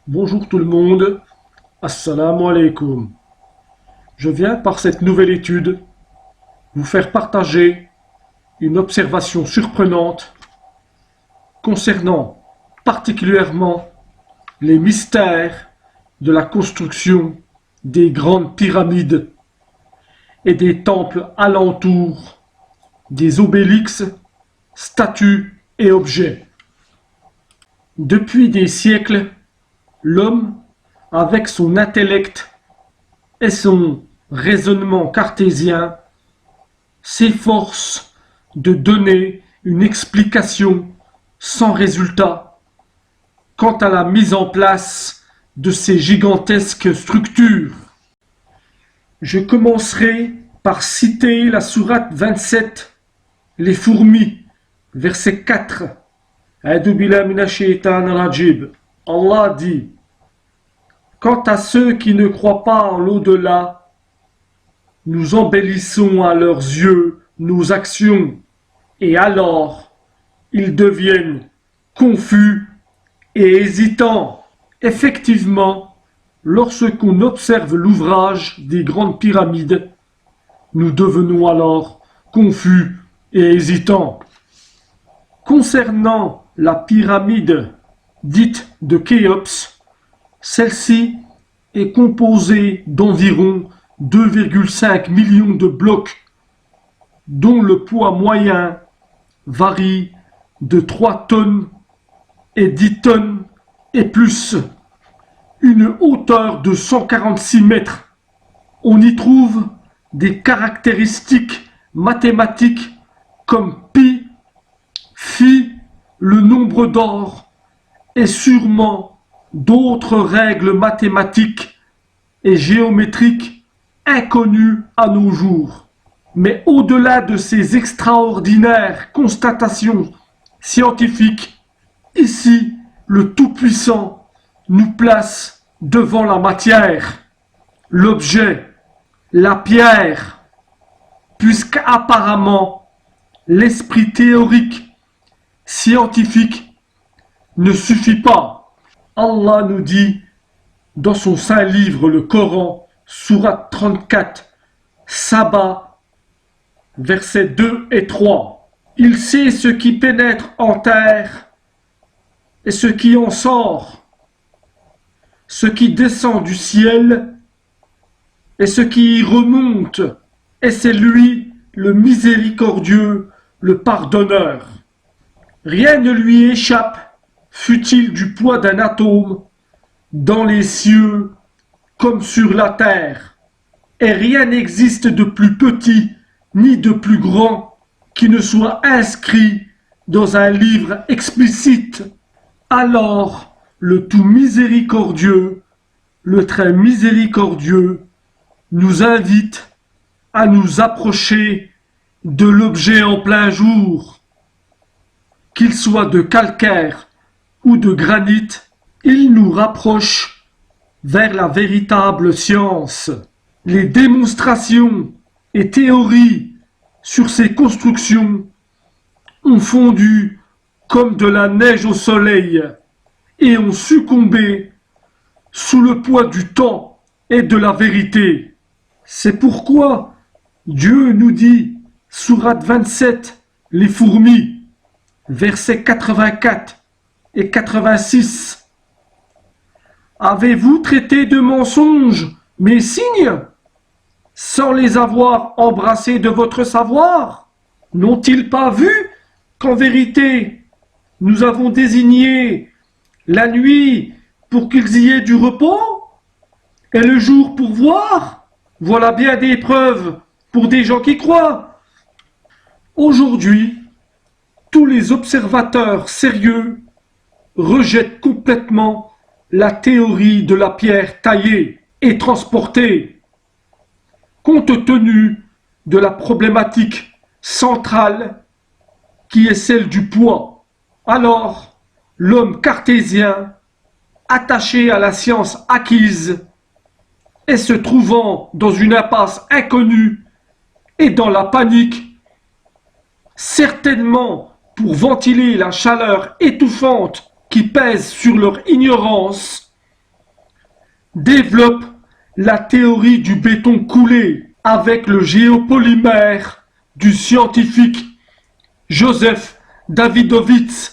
Bonjour tout le monde, assalamu alaikum. Je viens par cette nouvelle étude vous faire partager une observation surprenante concernant particulièrement les mystères de la construction des grandes pyramides et des temples alentours, des obélix, statues et objets. Depuis des siècles, l'homme, avec son intellect et son raisonnement cartésien, s'efforce de donner une explication sans résultat quant à la mise en place de ces gigantesques structures. Je commencerai par citer la sourate 27, les fourmis, verset 4. Allah dit: quant à ceux qui ne croient pas en l'au-delà, nous embellissons à leurs yeux nos actions, et alors ils deviennent confus et hésitants. Effectivement, lorsqu'on observe l'ouvrage des grandes pyramides, nous devenons alors confus et hésitants. Concernant la pyramide dite de Khéops, celle-ci est composée d'environ 2,5 millions de blocs, dont le poids moyen varie de 3 tonnes et 10 tonnes et plus. Une hauteur de 146 mètres. On y trouve des caractéristiques mathématiques comme pi, phi, le nombre d'or, et sûrement d'autres règles mathématiques et géométriques inconnues à nos jours. Mais au-delà de ces extraordinaires constatations scientifiques, ici, le Tout-Puissant nous place devant la matière, l'objet, la pierre, puisqu'apparemment l'esprit théorique, scientifique ne suffit pas. Allah nous dit dans son saint livre, le Coran, sourate 34, Saba, versets 2 et 3. Il sait ce qui pénètre en terre et ce qui en sort, ce qui descend du ciel et ce qui y remonte, et c'est lui le miséricordieux, le pardonneur. Rien ne lui échappe, fût-il du poids d'un atome, dans les cieux comme sur la terre, et rien n'existe de plus petit ni de plus grand qui ne soit inscrit dans un livre explicite. Alors, le tout miséricordieux, le très miséricordieux, nous invite à nous approcher de l'objet en plein jour. Qu'il soit de calcaire ou de granit, il nous rapproche vers la véritable science. Les démonstrations et théories sur ces constructions ont fondu comme de la neige au soleil et ont succombé sous le poids du temps et de la vérité. C'est pourquoi Dieu nous dit, sourate 27, les fourmis, versets 84 et 86. Avez-vous traité de mensonges mes signes, sans les avoir embrassés de votre savoir? N'ont-ils pas vu qu'en vérité, nous avons désigné la nuit pour qu'ils y aient du repos, et le jour pour voir? Voilà bien des preuves pour des gens qui croient. Aujourd'hui, tous les observateurs sérieux rejettent complètement la théorie de la pierre taillée et transportée, compte tenu de la problématique centrale qui est celle du poids. Alors, l'homme cartésien, attaché à la science acquise et se trouvant dans une impasse inconnue et dans la panique, certainement pour ventiler la chaleur étouffante qui pèse sur leur ignorance, développe la théorie du béton coulé avec le géopolymère du scientifique Joseph Davidovits,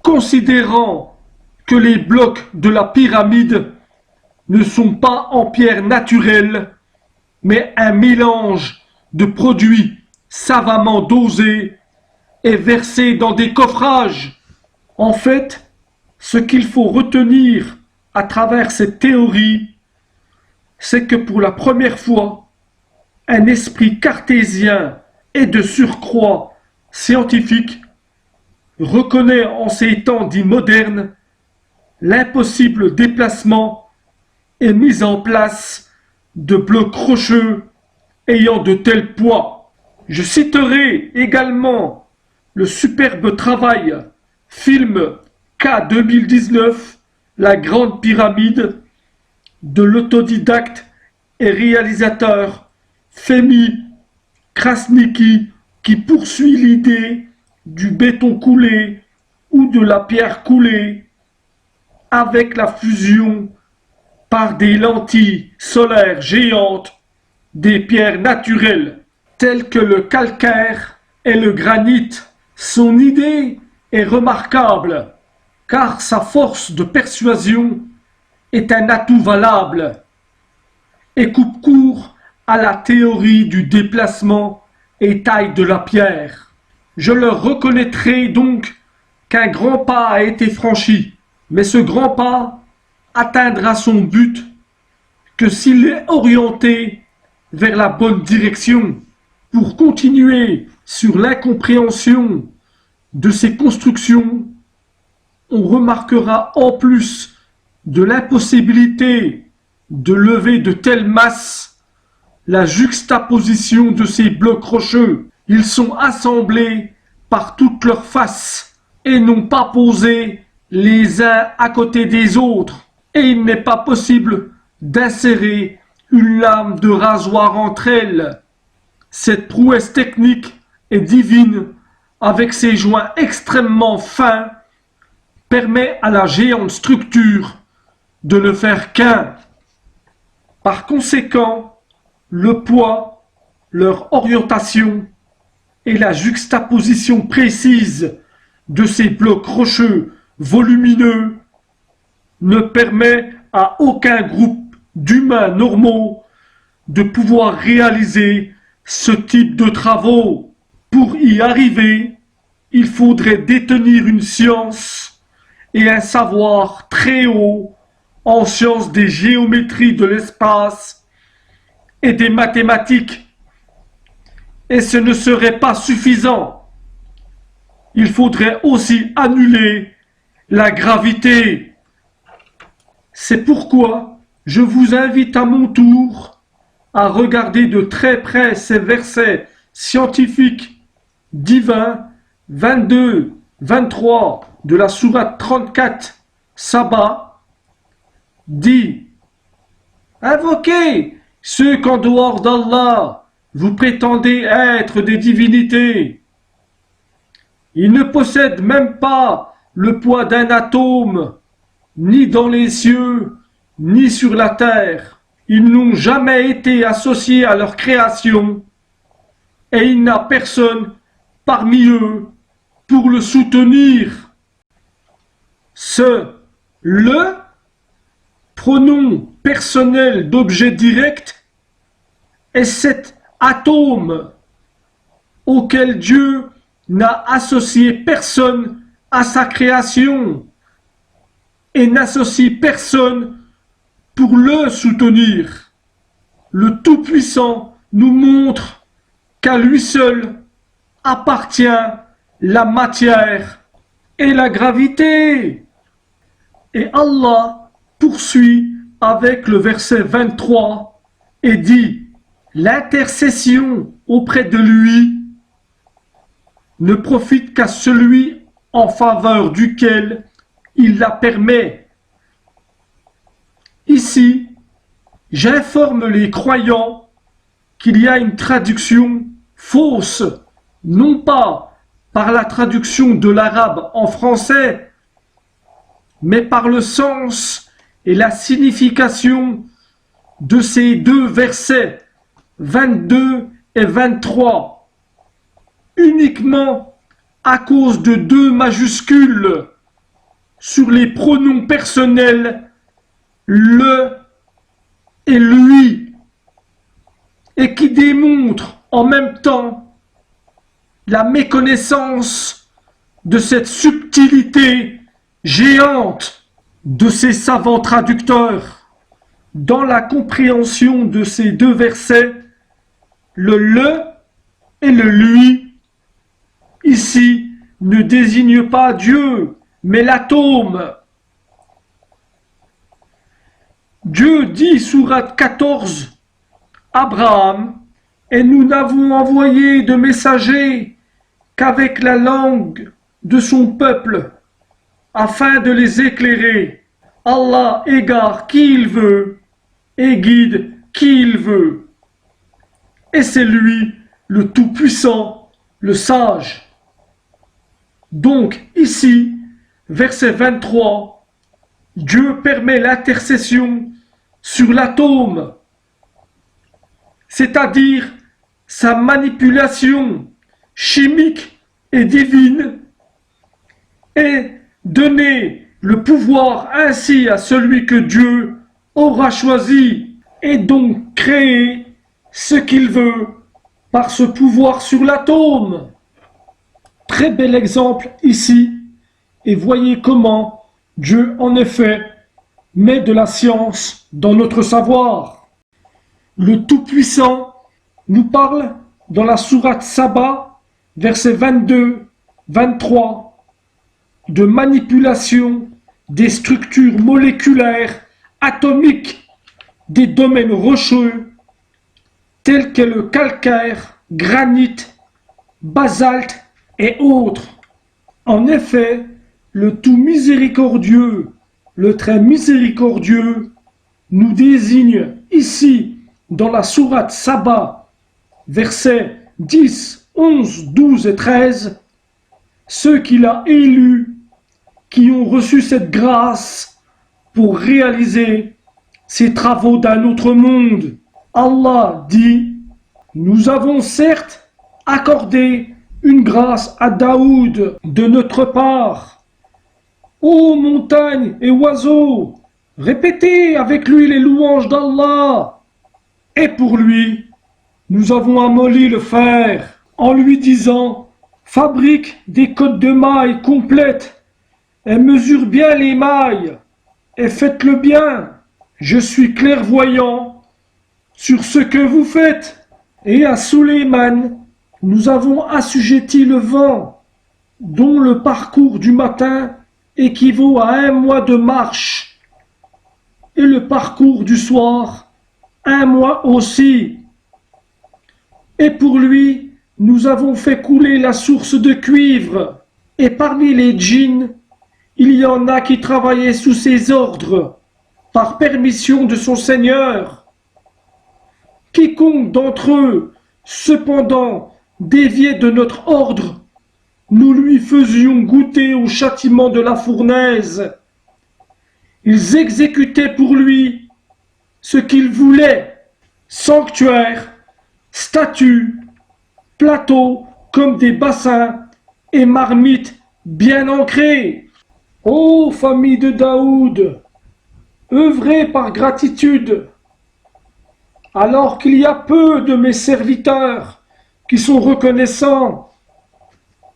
considérant que les blocs de la pyramide ne sont pas en pierre naturelle, mais un mélange de produits savamment dosés et versés dans des coffrages. En fait, ce qu'il faut retenir à travers cette théorie, c'est que pour la première fois, un esprit cartésien et de surcroît scientifique reconnaît en ces temps dits modernes l'impossible déplacement et mise en place de blocs rocheux ayant de tels poids. Je citerai également le superbe travail film K 2019, La Grande Pyramide, de l'autodidacte et réalisateur Femi Krasniqi, qui poursuit l'idée du béton coulé ou de la pierre coulée avec la fusion par des lentilles solaires géantes des pierres naturelles telles que le calcaire et le granit. Son idée est remarquable car sa force de persuasion est un atout valable et coupe court à la théorie du déplacement et taille de la pierre. Je leur reconnaîtrai donc qu'un grand pas a été franchi, mais ce grand pas atteindra son but que s'il est orienté vers la bonne direction. Pour continuer sur l'incompréhension de ces constructions, on remarquera en plus de l'impossibilité de lever de telles masses la juxtaposition de ces blocs rocheux. Ils sont assemblés par toutes leurs faces et non pas posés les uns à côté des autres. Et il n'est pas possible d'insérer une lame de rasoir entre elles. Cette prouesse technique et divine, avec ses joints extrêmement fins, permet à la géante structure de ne faire qu'un. Par conséquent, le poids, leur orientation et la juxtaposition précise de ces blocs rocheux volumineux ne permet à aucun groupe d'humains normaux de pouvoir réaliser ce type de travaux. Pour y arriver, il faudrait détenir une science et un savoir très haut en sciences des géométries de l'espace et des mathématiques. Et ce ne serait pas suffisant. Il faudrait aussi annuler la gravité. C'est pourquoi je vous invite à mon tour à regarder de très près ces versets scientifiques divins 22, 23 de la sourate 34 Saba dit: invoquez ceux qu'en dehors d'Allah vous prétendez être des divinités. Ils ne possèdent même pas le poids d'un atome, ni dans les cieux, ni sur la terre. Ils n'ont jamais été associés à leur création, et il n'y a personne parmi eux pour le soutenir. Le pronom personnel d'objet direct est cet atome auquel Dieu n'a associé personne à sa création et n'associe personne pour le soutenir. Le Tout-Puissant nous montre qu'à lui seul appartient la matière et la gravité. Et Allah poursuit avec le verset 23 et dit: l'intercession auprès de lui ne profite qu'à celui en faveur duquel il la permet. Ici, j'informe les croyants qu'il y a une traduction fausse, non pas par la traduction de l'arabe en français, mais par le sens et la signification de ces deux versets 22 et 23 uniquement à cause de deux majuscules sur les pronoms personnels le et lui, et qui démontrent en même temps la méconnaissance de cette subtilité géante de ces savants traducteurs. Dans la compréhension de ces deux versets, le et le lui, ici, ne désignent pas Dieu, mais l'atome. Dieu dit, sourate 14, Abraham, et nous n'avons envoyé de messagers qu'avec la langue de son peuple, afin de les éclairer. Allah égare qui il veut et guide qui il veut. Et c'est lui, le Tout-Puissant, le Sage. Donc, ici, verset 23, Dieu permet l'intercession sur l'atome, c'est-à-dire sa manipulation chimique et divine, et donner le pouvoir ainsi à celui que Dieu aura choisi, et donc créer ce qu'il veut par ce pouvoir sur l'atome. Très bel exemple ici, et voyez comment Dieu en effet met de la science dans notre savoir. Le Tout-Puissant nous parle dans la sourate Saba, versets 22-23, de manipulation des structures moléculaires atomiques des domaines rocheux tels que le calcaire, granit, basalte et autres. En effet, le tout miséricordieux, le très miséricordieux, nous désigne ici dans la sourate Saba, versets 10, 11, 12 et 13, ceux qu'il a élus, qui ont reçu cette grâce pour réaliser ces travaux d'un autre monde. Allah dit, nous avons certes accordé une grâce à Daoud de notre part. Ô montagnes et oiseaux, répétez avec lui les louanges d'Allah. Et pour lui, nous avons amolli le fer en lui disant, fabrique des côtes de mailles complètes et mesure bien les mailles et faites-le bien. Je suis clairvoyant sur ce que vous faites. Et à Sulayman, nous avons assujetti le vent, dont le parcours du matin équivaut à 1 mois de marche, et le parcours du soir, 1 mois aussi. Et pour lui, nous avons fait couler la source de cuivre, et parmi les djinns, il y en a qui travaillaient sous ses ordres, par permission de son Seigneur. Quiconque d'entre eux, cependant, déviait de notre ordre, nous lui faisions goûter au châtiment de la fournaise. Ils exécutaient pour lui ce qu'ils voulaient, sanctuaires, statues, plateaux comme des bassins et marmites bien ancrées. Ô famille de Daoud, œuvrez par gratitude, alors qu'il y a peu de mes serviteurs qui sont reconnaissants.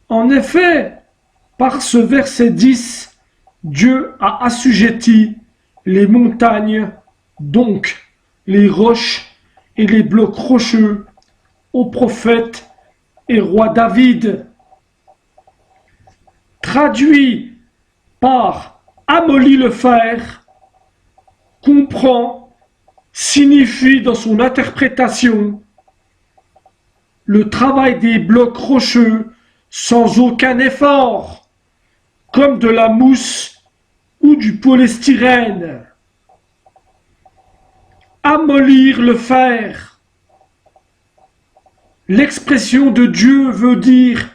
En effet, par ce verset 10, Dieu a assujetti les montagnes, donc les roches et les blocs rocheux, au prophète et roi David. Traduit par amolli le fer, comprend, signifie dans son interprétation le travail des blocs rocheux sans aucun effort, comme de la mousse ou du polystyrène. Amollir le fer. L'expression de Dieu veut dire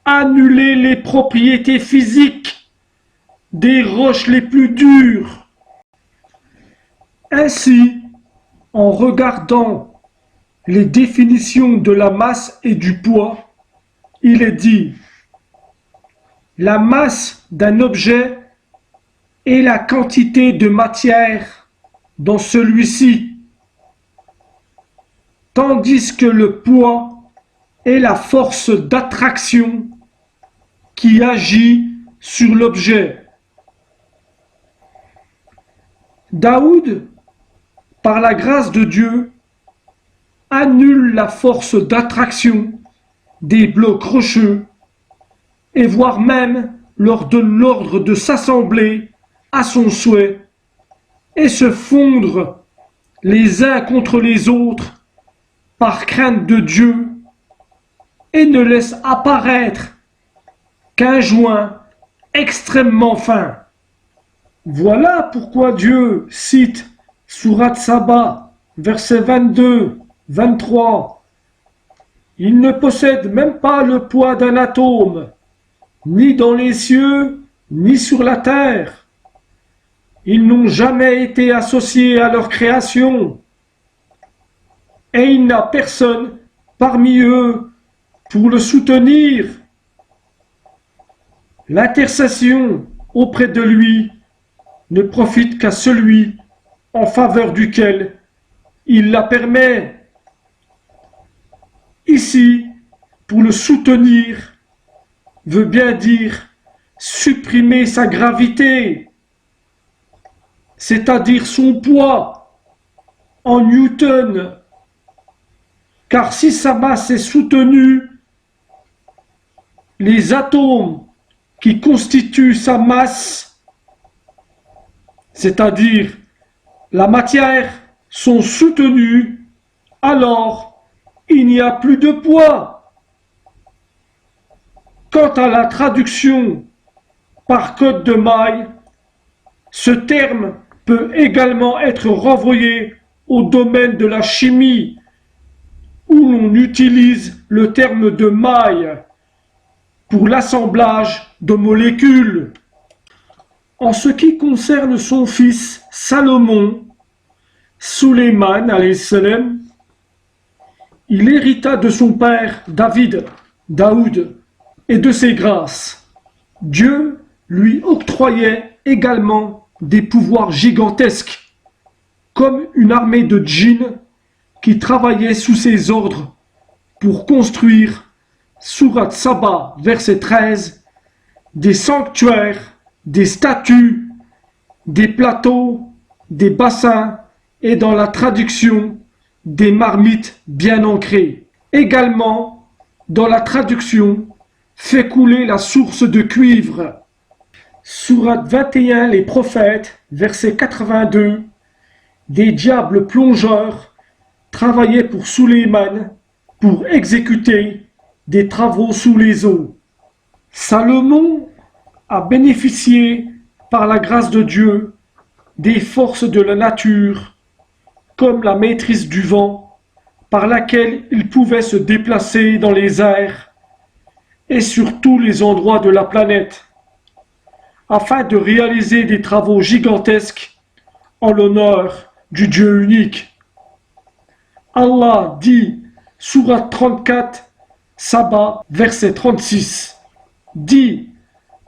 annuler les propriétés physiques des roches les plus dures Ainsi, en regardant les définitions de la masse et du poids, il est dit: la masse d'un objet est la quantité de matière dans celui-ci, tandis que le poids est la force d'attraction qui agit sur l'objet. Daoud, par la grâce de Dieu, annule la force d'attraction des blocs rocheux et voire même leur donne l'ordre de s'assembler à son souhait et se fondre les uns contre les autres par crainte de Dieu et ne laisse apparaître qu'un joint extrêmement fin. Voilà pourquoi Dieu cite Sourate Saba, versets 22, 23. Il ne possède même pas le poids d'un atome, ni dans les cieux, ni sur la terre. Ils n'ont jamais été associés à leur création, et il n'a personne parmi eux pour le soutenir. L'intercession auprès de lui ne profite qu'à celui en faveur duquel il la permet. Ici, pour le soutenir, veut bien dire supprimer sa gravité, c'est-à-dire son poids en newton, car si sa masse est soutenue, les atomes qui constituent sa masse, c'est-à-dire la matière, sont soutenus, alors il n'y a plus de poids. Quant à la traduction par code de Maille, ce terme peut également être renvoyé au domaine de la chimie, où l'on utilise le terme de Maille pour l'assemblage de molécules. En ce qui concerne son fils Salomon, Sulayman alayhi salam, il hérita de son père Daoud, et de ses grâces. Dieu lui octroyait également des pouvoirs gigantesques, comme une armée de djinns qui travaillaient sous ses ordres pour construire, Sourate Saba, verset 13, des sanctuaires, des statues, des plateaux, des bassins et dans la traduction, des marmites bien ancrées. Également, dans la traduction, fait couler la source de cuivre. Sourate 21, les prophètes, verset 82, des diables plongeurs travaillaient pour Sulayman pour exécuter des travaux sous les eaux. Salomon a bénéficié, par la grâce de Dieu, des forces de la nature, comme la maîtrise du vent, par laquelle il pouvait se déplacer dans les airs et sur tous les endroits de la planète, afin de réaliser des travaux gigantesques en l'honneur du Dieu unique. Allah dit, Sourate 34, Saba, verset 36, dit: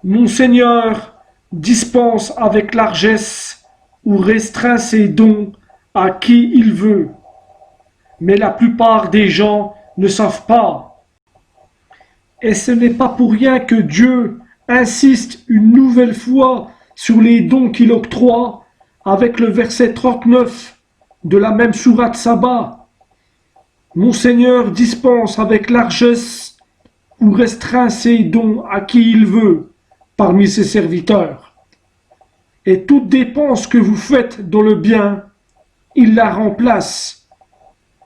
Mon Seigneur dispense avec largesse ou restreint ses dons à qui il veut, mais la plupart des gens ne savent pas. Et ce n'est pas pour rien que Dieu insiste une nouvelle fois sur les dons qu'il octroie avec le verset 39 de la même sourate Saba. Mon Seigneur dispense avec largesse ou restreint ses dons à qui il veut parmi ses serviteurs. Et toute dépense que vous faites dans le bien, il la remplace.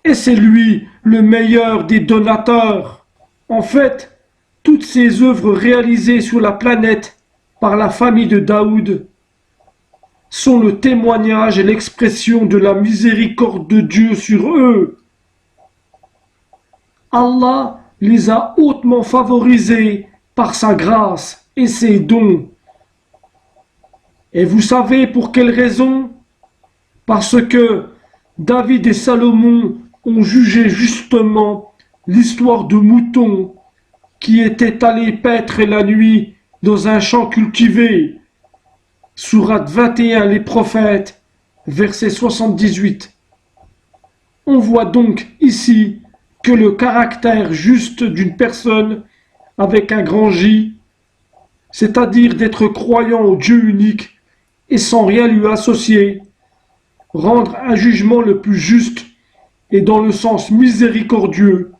Et c'est lui le meilleur des donateurs. En fait, toutes ces œuvres réalisées sur la planète par la famille de Daoud sont le témoignage et l'expression de la miséricorde de Dieu sur eux. Allah les a hautement favorisés par sa grâce et ses dons. Et vous savez pour quelle raison? Parce que David et Salomon ont jugé justement l'histoire de moutons qui étaient allés paître la nuit dans un champ cultivé. Sourate 21, les prophètes, verset 78. On voit donc ici que le caractère juste d'une personne avec un grand J, c'est-à-dire d'être croyant au Dieu unique et sans rien lui associer, rendre un jugement le plus juste et dans le sens miséricordieux.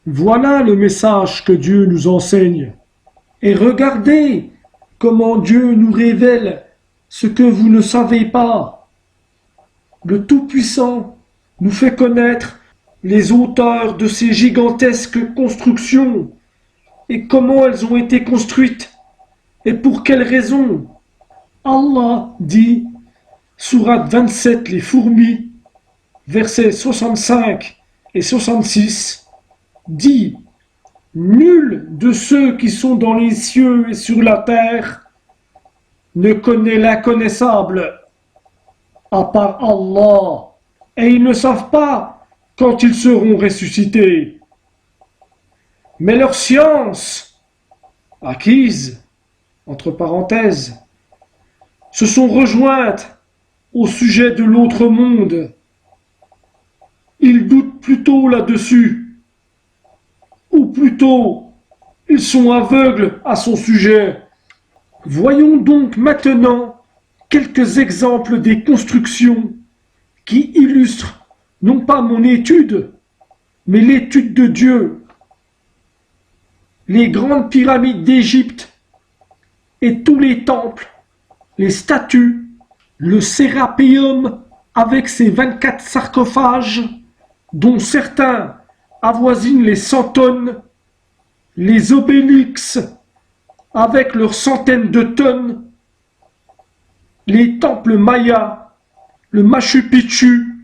Voilà le message que Dieu nous enseigne. Et regardez comment Dieu nous révèle ce que vous ne savez pas. Le Tout-Puissant nous fait connaître les auteurs de ces gigantesques constructions et comment elles ont été construites et pour quelles raisons. Allah dit, sourate 27, les fourmis, versets 65 et 66, dit, nul de ceux qui sont dans les cieux et sur la terre ne connaît l'inconnaissable à part Allah, et ils ne savent pas quand ils seront ressuscités. Mais leur science, acquise, entre parenthèses, se sont rejointes au sujet de l'autre monde. Ils doutent plutôt là-dessus, ou plutôt, ils sont aveugles à son sujet. Voyons donc maintenant quelques exemples des constructions qui illustrent non pas mon étude, mais l'étude de Dieu. Les grandes pyramides d'Égypte et tous les temples, les statues, le Sérapéum avec ses 24 sarcophages, dont certains avoisinent les 100 tonnes, les obélix avec leurs centaines de tonnes, les temples mayas, le Machu Picchu,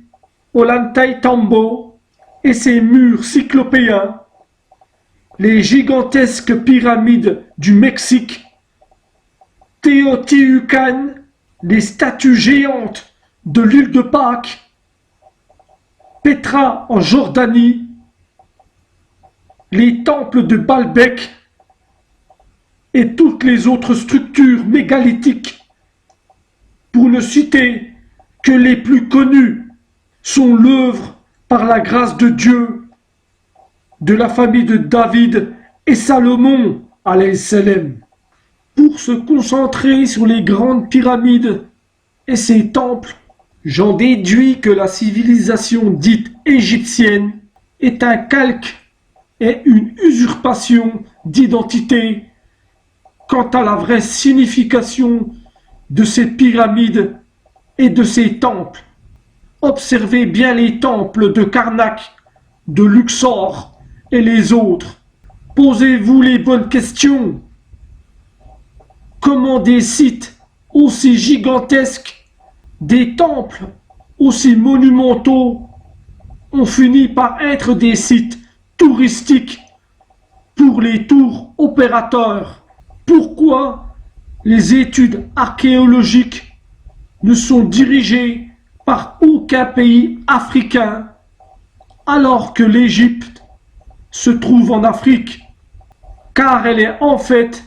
Ollantaytambo et ses murs cyclopéens, les gigantesques pyramides du Mexique, Teotihuacan, les statues géantes de l'île de Pâques, Petra en Jordanie, les temples de Baalbek et toutes les autres structures mégalithiques, pour ne citer que les plus connues, sont l'œuvre par la grâce de Dieu de la famille de David et Salomon, alayhi salam. Pour se concentrer sur les grandes pyramides et ses temples, j'en déduis que la civilisation dite égyptienne est un calque et une usurpation d'identité quant à la vraie signification de ces pyramides et de ces temples. Observez bien les temples de Karnak, de Luxor et les autres. Posez-vous les bonnes questions. Comment des sites aussi gigantesques, des temples aussi monumentaux ont fini par être des sites touristiques pour les tours opérateurs? Pourquoi les études archéologiques ne sont dirigées par aucun pays africain alors que l'Égypte se trouve en Afrique? Car elle est en fait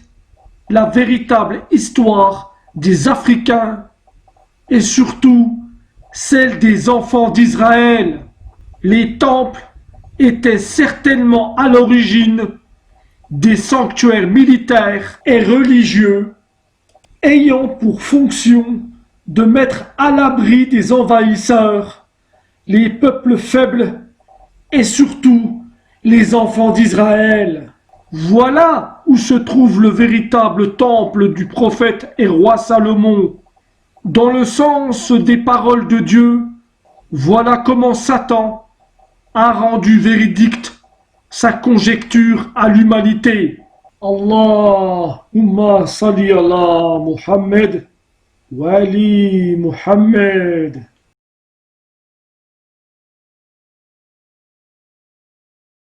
la véritable histoire des Africains et surtout celle des enfants d'Israël. Les temples étaient certainement à l'origine des sanctuaires militaires et religieux ayant pour fonction de mettre à l'abri des envahisseurs les peuples faibles et surtout les enfants d'Israël. Voilà où se trouve le véritable temple du prophète et roi Salomon. Dans le sens des paroles de Dieu, voilà comment Satan a rendu véridique sa conjecture à l'humanité. Allahumma salli ala Muhammad wa ali Muhammad.